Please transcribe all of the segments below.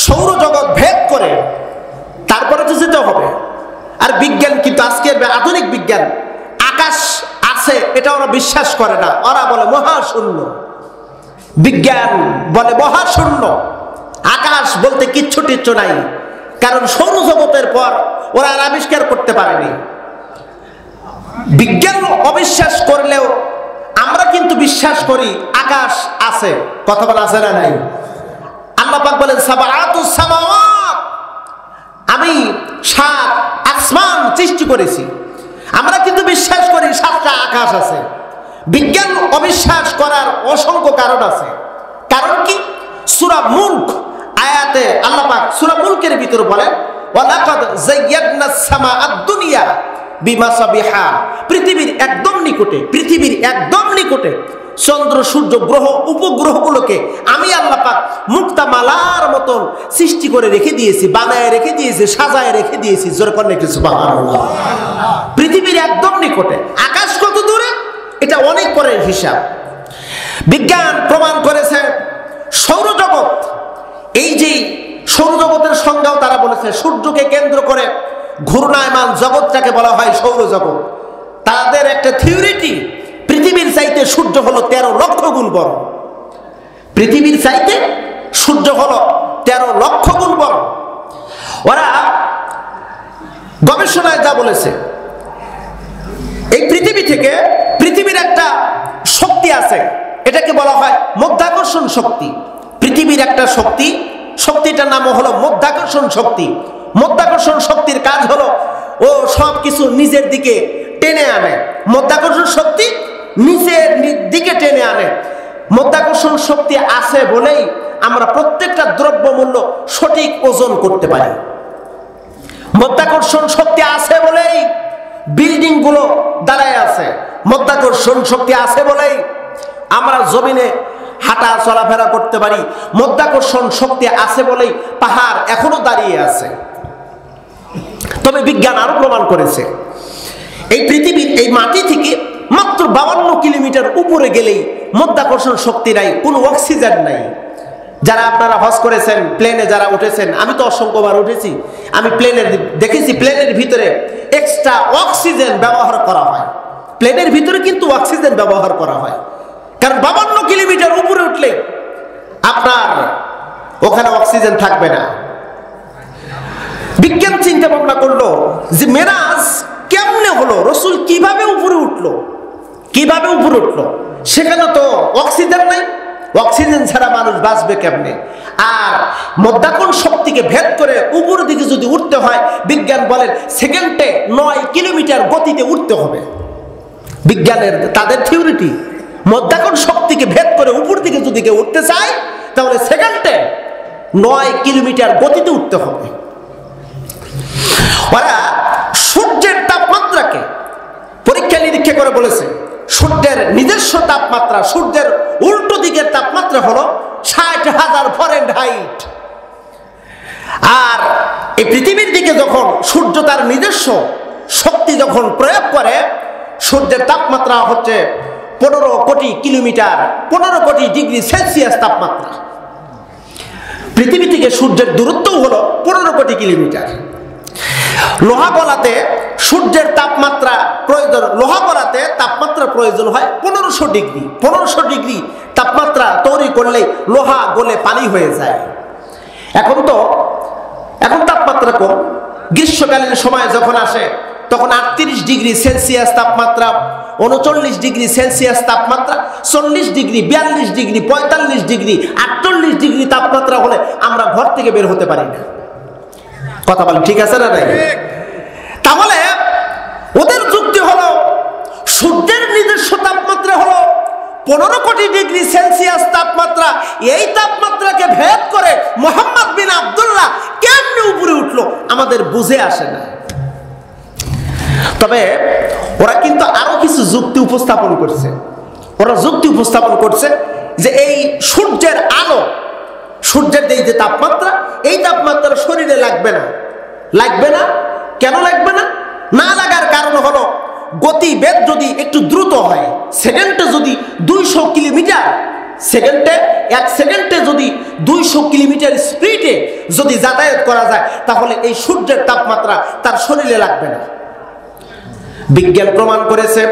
সৌরজগৎ ভেদ করে তারপরে তো যেতে হবে। আর বিজ্ঞান কিন্তু আজকের আধুনিক বিজ্ঞান আকাশ আছে এটা ওরা বিশ্বাস করে না, ওরা বলে মহাশূন্য। বিজ্ঞান বলে মহাশূন্য, আকাশ বলতে কিচ্ছু টিচ্ছু নাই, কারণ সৌরজগতের পর ওরা আর আবিষ্কার করতে পারেনি। বিজ্ঞান অবিশ্বাস করলেও আমরা কিন্তু বিশ্বাস করি আকাশ আছে। কথা বলা আছে না নাই? আল্লাহ পাক বলেন সাবাআতুস সামাওয়াত, আমি 7 আসমান সৃষ্টি করেছি। আমরা কিন্তু বিশ্বাস করি 7টা আকাশ আছে। বিজ্ঞান অবিশ্বাস করার অসংখ্য কারণ আছে। কারণ কি? সূরা মুলক আয়াতে আল্লাহ পাক সূরা মুলকের ভিতরে বলেন ওয়ালাকাদ যায়্যানাস সামাআদ দুনিয়া বিমাসাবিহা, পৃথিবীর একদম নিকটে চন্দ্র সূর্য গ্রহ উপগ্রহগুলোকে আমি আল্লাহ পাক মুক্তামালার মতন সৃষ্টি করে রেখে দিয়েছি, বানায় রেখে দিয়েছি, সাজায় রেখে দিয়েছি। জোরে করেন একটু সুবহানাল্লাহ। পৃথিবীর একদম নিকটে, আকাশ কত দূরে এটা অনেক পরের হিসাব। বিজ্ঞান প্রমাণ করেছে সৌরজগৎ, এই যে সৌরজগতের সংজ্ঞাও তারা বলেছে সূর্যকে কেন্দ্র করে ঘূর্ণায়মান জগৎটাকে বলা হয় সৌরজগৎ। তাদের একটা থিওরিটি, পৃথিবীর চাইতে সূর্য হলো 13 লক্ষ গুণ বড়। পৃথিবীর চাইতে সূর্য হলো 13 লক্ষ গুণ বড়। ওরা গবেষণায় যা বলেছে, এই পৃথিবী থেকে পৃথিবীর একটা শক্তি আছে, এটাকে বলা হয় মাধ্যাকর্ষণ শক্তি। পৃথিবীর একটা শক্তি, শক্তিটার নাম হলো মাধ্যাকর্ষণ শক্তি। মাধ্যাকর্ষণ শক্তির কাজ হলো ও সব কিছু নিজের দিকে টেনে আনে। মাধ্যাকর্ষণ শক্তি নিজের দিকে টেনে আনে। মাধ্যাকর্ষণ শক্তি আছে বলেই আমরা প্রত্যেকটা দ্রব্যমূল্য সঠিক ওজন করতে পারি। মাধ্যাকর্ষণ শক্তি আছে বলেই বিল্ডিং গুলো দাঁড়ায় আছে। মাধ্যাকর্ষণ শক্তি আছে বলেই আমরা জমিনে হাঁটা চলাফেরা করতে পারি। মাধ্যাকর্ষণ শক্তি আছে বলেই পাহাড় এখনো দাঁড়িয়ে আছে। তবে বিজ্ঞান আরো প্রমাণ করেছে এই পৃথিবীর এই মাটি থেকে মাত্র 52 কিলোমিটার উপরে গেলেই মাধ্যাকর্ষণ শক্তি নাই, কোনো অক্সিজেন নাই। যারা আপনারা হজ করেছেন, প্লেনে যারা উঠেছেন, আমি তো অসংখ্যবার উঠেছি, আমি প্লেনের দেখেছি প্লেনের ভিতরে এক্সট্রা অক্সিজেন ব্যবহার করা হয়। প্লেনের ভিতরে কিন্তু অক্সিজেন ব্যবহার করা হয়, কারণ 52 কিলোমিটার উপরে উঠলে আপনার ওখানে অক্সিজেন থাকবে না। বিজ্ঞান চিন্তা ভাবনা করলো যে মেরাজ কেমনে হলো, রসুল কিভাবে উপরে উঠলো, সেখানে তো অক্সিজেন নাই, অক্সিজেন ছাড়া মানুষ বাঁচবে কেমনে? আর মাধ্যাকর্ষণ শক্তিকে ভেদ করে উপরের দিকে যদি উঠতে হয়, বিজ্ঞান বলেন সেকেন্ডে 9 কিলোমিটার গতিতে উঠতে হবে। বিজ্ঞানের তাদের থিওরিটি, মাধ্যাকর্ষণ শক্তিকে ভেদ করে উপর দিকে যদি কেউ উঠতে চায় তাহলে সেকেন্ডে 9 কিলোমিটার গতিতে উঠতে হবে। ওরা সূর্যের তাপমাত্রাকে পরীক্ষা নিরীক্ষা করে বলেছে সূর্যের নিজস্ব তাপমাত্রা, সূর্যের উল্টো দিকের তাপমাত্রা হলো 60,000 ফারেনহাইট। আর এই পৃথিবীর দিকে যখন সূর্য তার নিজস্ব শক্তি যখন প্রয়োগ করে, সূর্যের তাপমাত্রা হচ্ছে 15 কোটি কিলোমিটার, 15 কোটি ডিগ্রি সেলসিয়াস তাপমাত্রা। পৃথিবী থেকে সূর্যের দূরত্ব হলো 15 কোটি কিলোমিটার। লোহা গলাতে সূর্যের তাপমাত্রা প্রয়োজন, লোহা গলাতে তাপমাত্রা প্রয়োজন হয় 1500 ডিগ্রি। 1500 ডিগ্রি তাপমাত্রা তৈরি করলে লোহা গলে পানি হয়ে যায়। এখন তাপমাত্রা কম। গ্রীষ্মকালীন সময় যখন আসে তখন 38 ডিগ্রি সেলসিয়াস তাপমাত্রা, 39 ডিগ্রি সেলসিয়াস তাপমাত্রা, 40 ডিগ্রি, 42 ডিগ্রি, 45 ডিগ্রি, 48 ডিগ্রি তাপমাত্রা হলে আমরা ঘর থেকে বের হতে পারি না। কথা বলেন ঠিক আছে না নাই? তাহলে ওদের যুক্তি হলো সূর্যের নিজস্ব তাপমাত্রা হলো 15 কোটি ডিগ্রি সেলসিয়াস তাপমাত্রা। এই তাপমাত্রাকে ভেদ করে মোহাম্মদ বিন আব্দুল্লাহ কেমনে উপরে উঠলো আমাদের বুঝে আসে না। তবে ওরা কিন্তু আরো কিছু যুক্তি উপস্থাপন করছে। ওরা যুক্তি উপস্থাপন করছে যে এই সূর্যের আলো, সূর্যের এই যে তাপমাত্রা, এই তাপমাত্রা শরীরে লাগবে না। কেন লাগবে না? না লাগার কারণ হলো গতিবেগ যদি একটু দ্রুত হয়, সেকেন্ডে যদি 200 কিলোমিটার, এক সেকেন্ডে 200 কিলোমিটার স্পিডে যদি যাতায়াত করা যায় তাহলে এই সূর্যের তাপমাত্রা তার শরীরে লাগবে না। বিজ্ঞান প্রমাণ করেছে।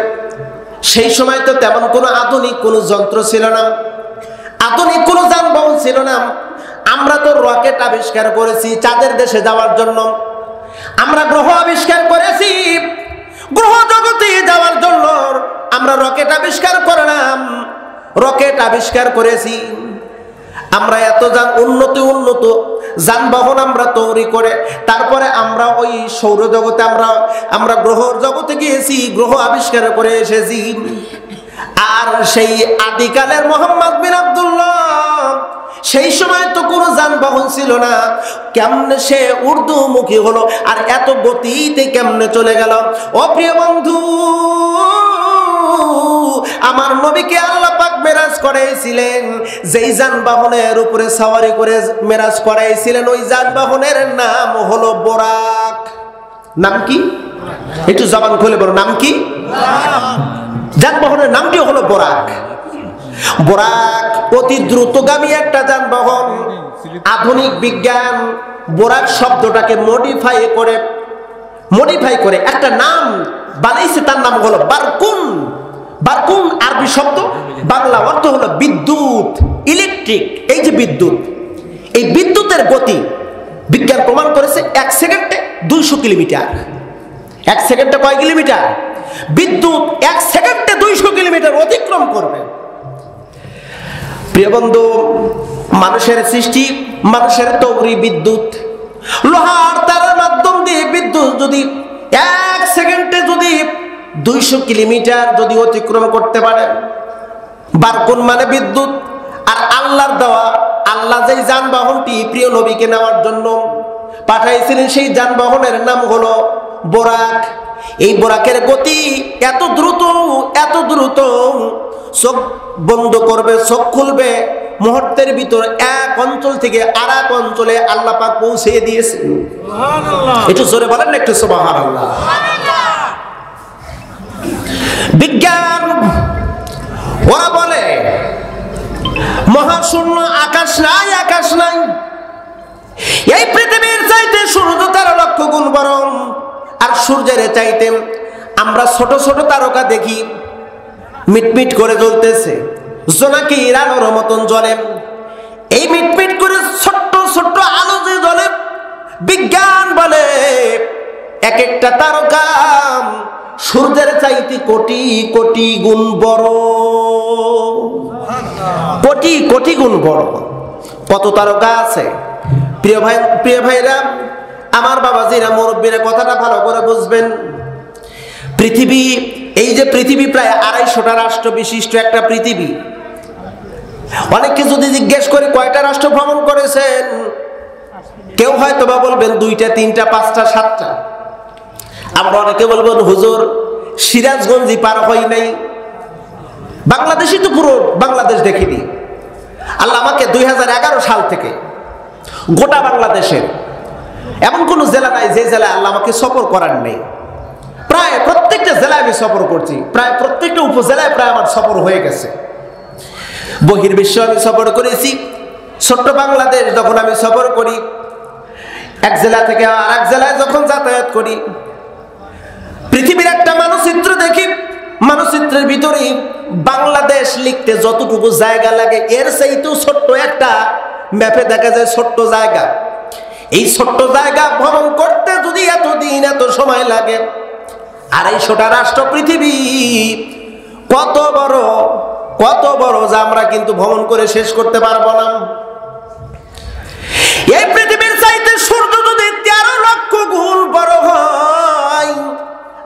সেই সময় তো তেমন কোনো আধুনিক কোনো যন্ত্র ছিল না, আধুনিক কোনো যানবাহন ছিল না। আমরা তো রকেট আবিষ্কার করেছি চাঁদের দেশে যাওয়ার জন্য, আমরা গ্রহ আবিষ্কার করেছি গ্রহ জগতে যাওয়ার জন্য, আমরা রকেট আবিষ্কার করলাম, রকেট আবিষ্কার করেছি। আমরা এত উন্নত যানবাহন আমরা তৈরি করে তারপরে আমরা ওই সৌরজগতে আমরা গ্রহর জগতে গিয়েছি, গ্রহ আবিষ্কার করে এসেছি। আর সেই আদিকালের মোহাম্মদ বিন আব্দুল্লাহ, সেই সময় তো কোনো যানবাহন ছিল না, কেমনে সে উর্দুমুখী হলো আর এত গতিতে কেমনে চলে গেল? ও প্রিয় বন্ধু, আমার নবীকে আল্লাহ পাক মেরাজ করাইছিলেন, যেই যানবাহনের উপরে সওয়ারি করে মেরাজ করাইছিলেন ওই যানবাহনের নাম হলো বোরাক। নাম কি? একটু জবান খুলে বলো, নাম কি? যানবাহনের নামটি হলো বোরাক। বোরাক অতি দ্রুতগামী একটা যানবাহন। আধুনিক বিজ্ঞান বোরাক শব্দটাকে মডিফাই করে একটা নাম বানাইছে, তার নাম হলো বারকুন। বারকুন আরবি শব্দ, বাংলা অর্থ হলো বিদ্যুৎ, ইলেকট্রিক। এই যে বিদ্যুৎ, এই বিদ্যুতের গতি বিজ্ঞান প্রমাণ করেছে 1 সেকেন্ডে 200 কিলোমিটার। 1 সেকেন্ডে কয় কিলোমিটার? বিদ্যুৎ 1 সেকেন্ডে 200 কিলোমিটার অতিক্রম করবে। প্রিয় বন্ধু, মানুষের সৃষ্টি, মানুষের তৈরি বিদ্যুৎ, লোহার তারের মাধ্যম দিয়ে বিদ্যুৎ যদি 1 সেকেন্ডে যদি 200 কিলোমিটার যদি অতিক্রম করতে পারে, বারকুন মানে বিদ্যুৎ। আর আল্লাহর দেওয়া, আল্লাহ যেই যানবাহনটি প্রিয় নবীকে নেওয়ার জন্য পাঠাইছিলেন সেই যানবাহনের নাম হলো বোরাক। এই বোরাকের গতি এত দ্রুত, এত দ্রুত, চোখ বন্ধ করবে, চোখ খুলবে, মুহূর্তের ভিতর এক অঞ্চল থেকে আর এক অঞ্চলে আল্লাহ পাক পৌঁছে দিয়েছেন। একটু জোরে বলেন না, একটু সুবহানাল্লাহ। বিজ্ঞান ওরা বলে মহাশূন্য আকাশ নাই, আকাশ নাই। এই পৃথিবীর চাইতে সূর্য 13 লক্ষ গুণ বড়। আর সূর্যের চাইতে আমরা ছোট ছোট তারকা দেখি, মিটমিট করে জ্বলতেছে, জোনাকির আলোর মতন জ্বলে। এই মিটমিট করে ছোট্ট ছোট্ট আলো যে জ্বলে, বিজ্ঞান বলে এক একটা তারকা সূর্যের চাইতে কোটি কোটি গুণ বড়, কোটি কোটি গুণ বড়। কত তারকা আছে প্রিয় ভাইরা, আমার বাবাজিরা, মুরব্বীরা, কথাটা ভালো করে বুঝবেন। পৃথিবী, এই যে পৃথিবী প্রায় 250টা রাষ্ট্র বিশিষ্ট একটা পৃথিবী। অনেককে যদি জিজ্ঞেস করি কয়টা রাষ্ট্র ভ্রমণ করেছেন, কেউ হয়তো বা বলবেন 2টা, 3টা, 5টা, 7টা। আমরা অনেকে বলবেন হুজুর সিরাজগঞ্জই পার হই নাই। বাংলাদেশই তো পুরো বাংলাদেশ দেখিনি। আল্লাহ আমাকে 2011 সাল থেকে গোটা বাংলাদেশের এমন কোন জেলা নাই যে জেলায় আল্লাহ আমাকে সফর করার নেই। প্রায় প্রত্যেকটা জেলায় আমি সফর করছি, প্রায় প্রত্যেকটা উপজেলায় প্রায় আমার সফর হয়ে গেছে। বহির্বিশ্ব আমি সফর করেছি। ছোট্ট বাংলাদেশ যখন আমি সফর করি, এক জেলা থেকে আর এক জেলায় যখন যাতায়াত করি, পৃথিবীর একটা মানচিত্র দেখি, মানচিত্রের ভিতরে বাংলাদেশ লিখতে যতটুকু জায়গা লাগে এর চাইতেও ছোট্ট একটা ম্যাপে দেখা যায় ছোট্ট জায়গা। এই ছোট্ট জায়গা ভ্রমণ করতে যদি এত দিন, এত সময় লাগে, 250টা রাষ্ট্র পৃথিবী কত বড়, কত বড় যা আমরা কিন্তু ভ্রমণ করে শেষ করতে পারবো না। এই পৃথিবীর চাইতে সূর্য যদি 13 লক্ষ গুণ বড় হয়,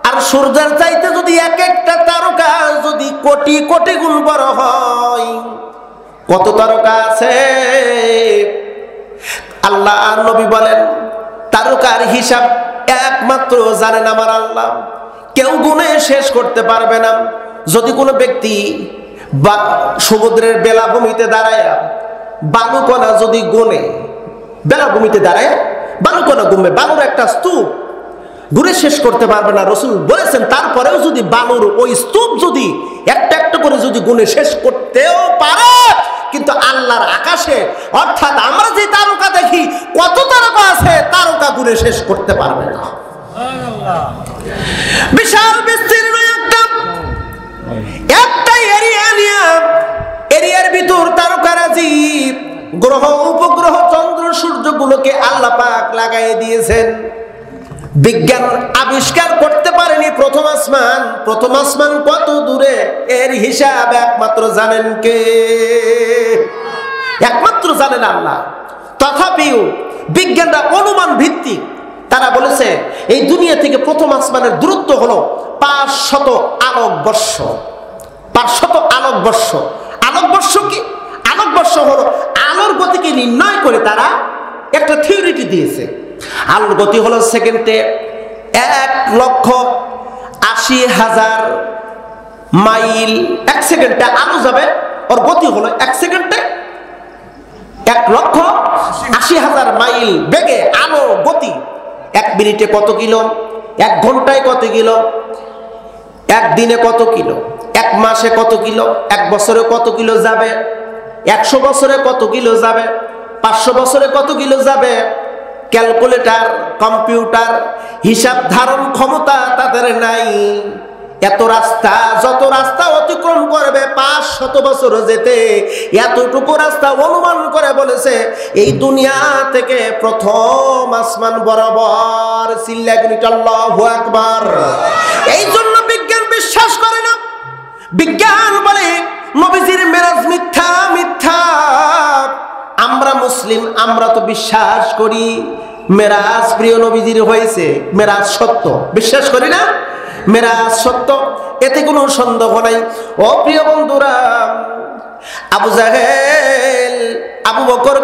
আর সূর্যের চাইতে যদি এক একটা তারকা যদি কোটি কোটি গুণ বড় হয়, কত তারকা আছে? আল্লাহ আর নবী বলেন তারকার হিসাব একমাত্র জানেন আমার আল্লাহ, কেউ গুণে শেষ করতে পারবে না। যদি কোনো ব্যক্তি বা সমুদ্রের বেলাভূমিতে দাঁড়ায় বালুকণা যদি গুনে, বেলাভূমিতে দাঁড়ায় বালুকণা গুনবে, বালুর একটা স্তূপ গুনে শেষ করতে পারবে না। রাসূল বলেছেন তারপরেও যদি বালুর ওই স্তূপ যদি একটা একটা করে যদি গুনে শেষ করতেও পারে, কিন্তু আল্লাহর আকাশে অর্থাৎ আমরা যে তারকা দেখি কত তারকা আছে তারকা গুণে শেষ করতে পারবে না। বিশাল বিস্তীর্ণ একটা এরিয়া নিয়ে এরিয়ার ভিতর তারকারাজি গ্রহ উপগ্রহ চন্দ্র সূর্যগুলোকে আল্লাহ পাক লাগাই দিয়েছেন। বিজ্ঞান আবিষ্কার করতে পারেনি প্রথম আসমান। প্রথম আসমান কত দূরে এর হিসাব একমাত্র জানেন কে? একমাত্র জানেন আল্লাহ। তথাপিও বিজ্ঞানরা অনুমান ভিত্তিক তারা বলেছে এই দুনিয়া থেকে প্রথম আসমানের দূরত্ব হলো 500 আলোকবর্ষ। 500 আলোকবর্ষ। আলোকবর্ষ কি? আলোকবর্ষ হলো আলোর গতিকে নির্ণয় করে তারা একটা থিওরিটি দিয়েছে। আলোর গতি হলো সেকেন্ডে 1,80,000 মাইল। 1 সেকেন্ডে আলো যাবে, ওর গতি হলো 1 সেকেন্ডে 1,80,000 মাইল বেগে আলো গতি। 1 মিনিটে কত কিলো, 1 ঘন্টায় কত কিলো, 1 দিনে কত কিলো, 1 মাসে কত কিলো, 1 বছরে কত কিলো যাবে, 100 বছরে কত কিলো যাবে, 500 বছরে কত কিলো যাবে। ক্যালকুলেটর, কম্পিউটার, হিসাব ধারণ ক্ষমতা তাদের নাই। এত রাস্তা, যত রাস্তা অতিক্রম করবে 500 বছর যেতে, এতটুকু রাস্তা অনুমান করে বলেছে এই দুনিয়া থেকে প্রথম আসমান বরাবর। চিল্লাগুলিটা আল্লাহু আকবার। এই জন্য বিজ্ঞান বিশ্বাস করে না। বিজ্ঞান বলে নবীজির মেরাজ মিথ্যা, মিথ্যা। আমরা মুসলিম, আমরা তো বিশ্বাস করি মেরাজ প্রিয় নবীজির হয়েছে, মেরাজ সত্য। বিশ্বাস করি না মেরাজ সত্য, এতে কোনো সন্দেহ নাই। ও প্রিয় বন্ধুরা, আবু জাহেল আবু বকর